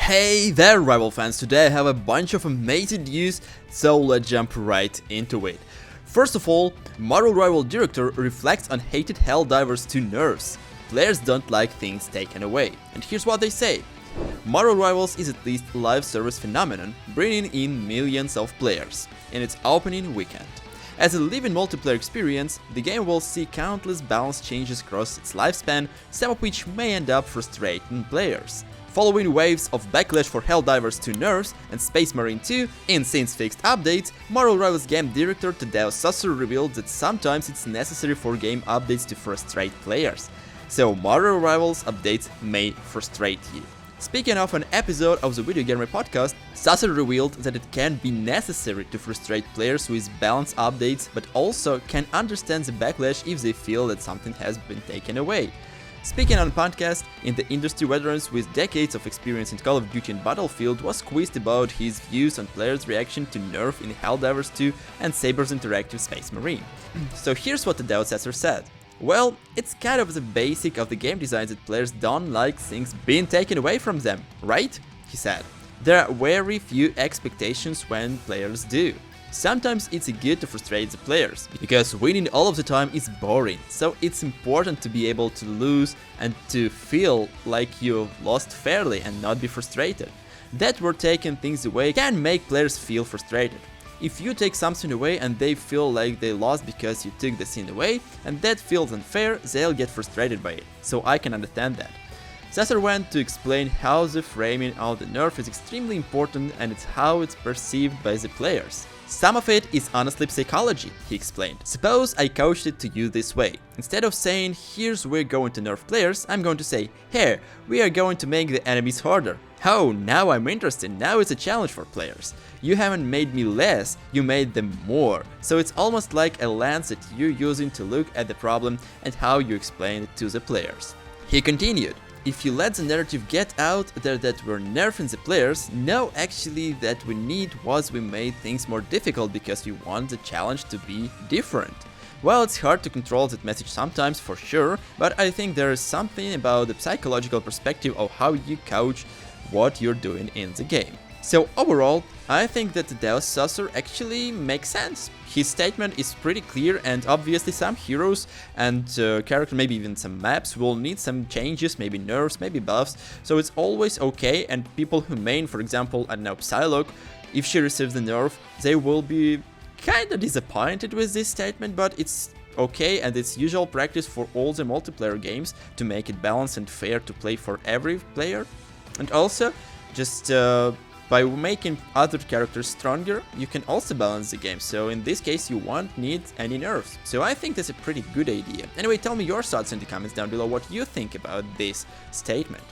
Hey there, Rival fans! Today I have a bunch of amazing news, so let's jump right into it. First of all, Marvel Rival director reflects on hated Helldivers 2 nerfs. Players don't like things taken away, and here's what they say. Marvel Rivals is at least a live service phenomenon, bringing in millions of players in its opening weekend. As a live-in multiplayer experience, the game will see countless balance changes across its lifespan, some of which may end up frustrating players. Following waves of backlash for Helldivers 2 nerfs and Space Marine 2 in since fixed updates, Marvel Rivals game director Tadeo Saucer revealed that sometimes it's necessary for game updates to frustrate players. So Marvel Rivals updates may frustrate you. Speaking of an episode of the Video Gamer podcast, Saucer revealed that it can be necessary to frustrate players with balance updates, but also can understand the backlash if they feel that something has been taken away. Speaking on a podcast, in the industry veterans with decades of experience in Call of Duty and Battlefield was quizzed about his views on players' reaction to nerf in Helldivers 2 and Saber's interactive Space Marine. So here's what the Tadeo Saucer said. Well, it's kind of the basic of the game design that players don't like things being taken away from them, right? He said. There are very few expectations when players do. Sometimes it's good to frustrate the players, because winning all of the time is boring, so it's important to be able to lose and to feel like you've lost fairly and not be frustrated. That we're taking things away can make players feel frustrated. If you take something away and they feel like they lost because you took the thing away, and that feels unfair, they'll get frustrated by it, so I can understand that. Saucer went to explain how the framing of the nerf is extremely important and it's how it's perceived by the players. Some of it is honestly psychology, he explained. Suppose I coached it to you this way. Instead of saying, here's we're going to nerf players, I'm going to say, here, we are going to make the enemies harder. Oh, now I'm interested, now it's a challenge for players. You haven't made me less, you made them more. So it's almost like a lens that you're using to look at the problem and how you explain it to the players. He continued. If you let the narrative get out there that we're nerfing the players, no, actually that we need was we made things more difficult because we want the challenge to be different. Well, it's hard to control that message sometimes for sure, but I think there is something about the psychological perspective of how you coach what you're doing in the game. So overall, I think that the Tadeo Saucer actually makes sense. His statement is pretty clear, and obviously some heroes and characters, maybe even some maps, will need some changes, maybe nerfs, maybe buffs, so it's always okay, and people who main, for example, I don't know, Psylocke, if she receives the nerf, they will be kinda disappointed with this statement, but it's okay, and it's usual practice for all the multiplayer games to make it balanced and fair to play for every player. And also, just by making other characters stronger, you can also balance the game, so in this case you won't need any nerfs. So I think that's a pretty good idea. Anyway, tell me your thoughts in the comments down below what you think about this statement.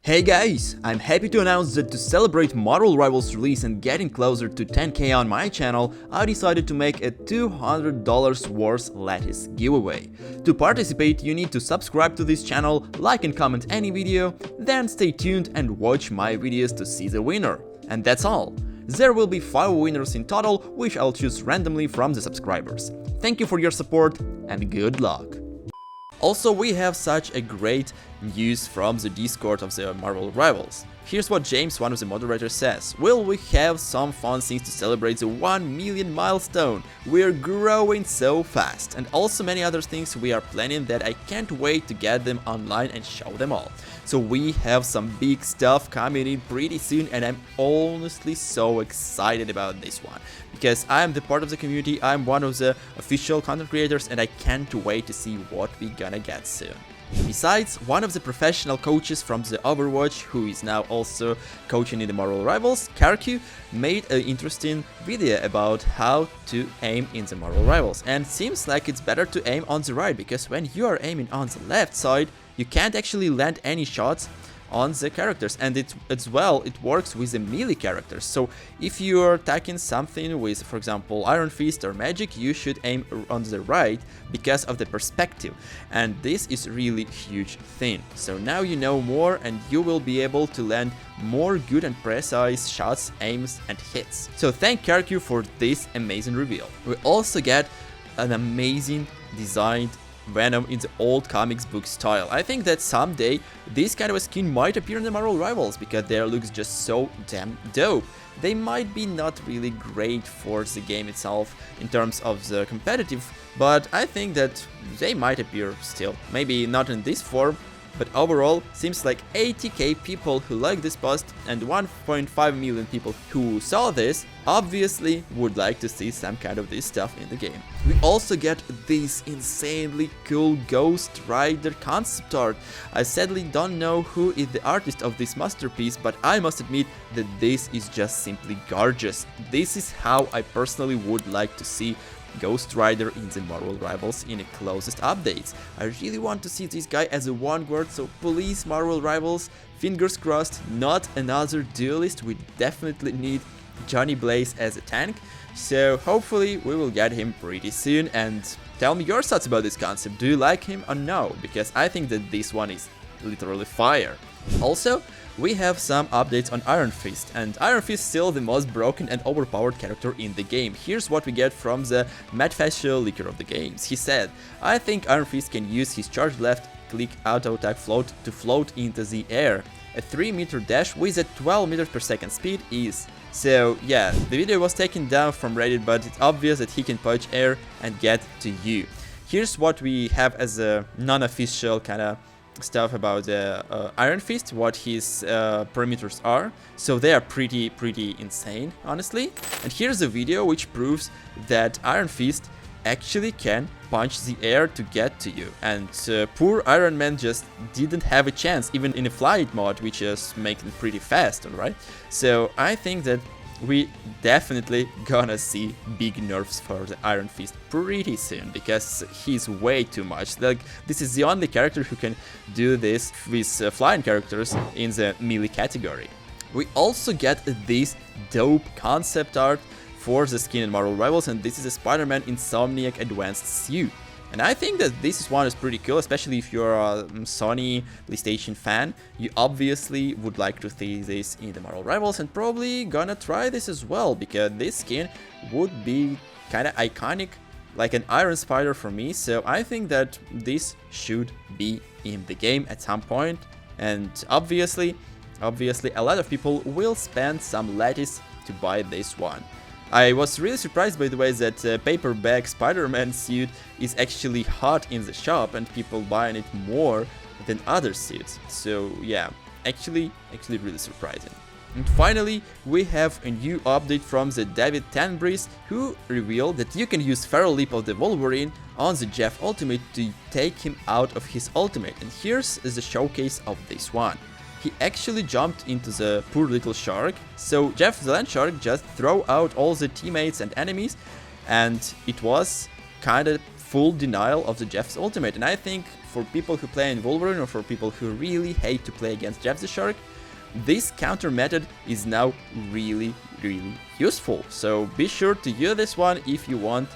Hey guys, I'm happy to announce that to celebrate Marvel Rivals release and getting closer to 10k on my channel, I decided to make a $200 worth lattice giveaway. To participate, you need to subscribe to this channel, like and comment any video, then stay tuned and watch my videos to see the winner. And that's all. There will be 5 winners in total, which I'll choose randomly from the subscribers. Thank you for your support and good luck! Also, we have such a great news from the Discord of the Marvel Rivals. Here's what James, one of the moderators, says. Will we have some fun things to celebrate the 1 million milestone? We're growing so fast, and also many other things we are planning that I can't wait to get them online and show them all. So we have some big stuff coming in pretty soon, and I'm honestly so excited about this one. Because I'm the part of the community, I'm one of the official content creators, and I can't wait to see what we're gonna get soon. Besides, one of the professional coaches from the Overwatch, who is now also coaching in the Marvel Rivals, Karku, made an interesting video about how to aim in the Marvel Rivals. And seems like it's better to aim on the right, because when you are aiming on the left side, you can't actually land any shots on the characters, and it works with the melee characters. So if you are attacking something with, for example, Iron Fist or Magic, you should aim on the right because of the perspective, and this is really huge thing. So now you know more, and you will be able to land more good and precise shots, aims and hits. So thank Karku for this amazing reveal. We also get an amazing designed Venom in the old comics book style. I think that someday this kind of a skin might appear in the Marvel Rivals because their looks just so damn dope. They might be not really great for the game itself in terms of the competitive, but I think that they might appear still. Maybe not in this form, but overall seems like 80k people who like this post and 1.5 million people who saw this obviously would like to see some kind of this stuff in the game. We also get this insanely cool Ghost Rider concept art. I sadly don't know who is the artist of this masterpiece, but I must admit that this is just simply gorgeous. This is how I personally would like to see Ghost Rider in the Marvel Rivals in the closest updates. I really want to see this guy as a vanguard, so please Marvel Rivals, fingers crossed, not another duelist. We definitely need Johnny Blaze as a tank, so hopefully we will get him pretty soon. And tell me your thoughts about this concept. Do you like him or no? Because I think that this one is literally fire. Also, we have some updates on Iron Fist, and Iron Fist is still the most broken and overpowered character in the game. Here's what we get from the Matt Facial leaker of the games. He said, I think Iron Fist can use his charge left click auto attack float to float into the air. A 3-meter dash with a 12 meters per second speed is. So yeah, the video was taken down from Reddit, but it's obvious that he can punch air and get to you. Here's what we have as a non-official kind of stuff about Iron Fist, what his parameters are. So they are pretty insane, honestly. And here's a video which proves that Iron Fist actually can punch the air to get to you, and poor Iron Man just didn't have a chance even in a flight mode, which is making pretty fast, alright? So I think that we definitely gonna see big nerfs for the Iron Fist pretty soon, because he's way too much. Like, this is the only character who can do this with flying characters in the melee category. We also get this dope concept art for the skin in Marvel Rivals, and this is a Spider-Man Insomniac Advanced Suit. And I think that this one is pretty cool, especially if you're a Sony PlayStation fan. You obviously would like to see this in the Marvel Rivals, and probably gonna try this as well, because this skin would be kinda iconic, like an Iron Spider for me. So I think that this should be in the game at some point, and obviously a lot of people will spend some lattice to buy this one. I was really surprised, by the way, that paperback Spider-Man suit is actually hot in the shop and people buying it more than other suits. So yeah, actually really surprising. And finally, we have a new update from the David Tenbris, who revealed that you can use Feral Leap of the Wolverine on the Jeff ultimate to take him out of his ultimate. And here's the showcase of this one. He actually jumped into the poor little shark, so Jeff the land shark just threw out all the teammates and enemies, and it was kinda full denial of the Jeff's ultimate. And I think for people who play in Wolverine, or for people who really hate to play against Jeff the shark, this counter method is now really useful. So be sure to use this one if you want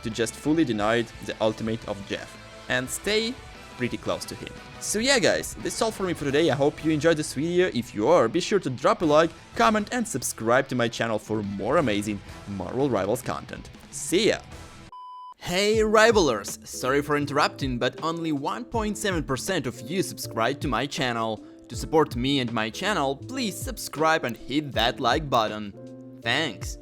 to just fully deny the ultimate of Jeff and stay pretty close to him. So yeah guys, that's all for me for today. I hope you enjoyed this video. If you are, be sure to drop a like, comment and subscribe to my channel for more amazing Marvel Rivals content. See ya! Hey Rivalers! Sorry for interrupting, but only 1.7% of you subscribe to my channel. To support me and my channel, please subscribe and hit that like button. Thanks!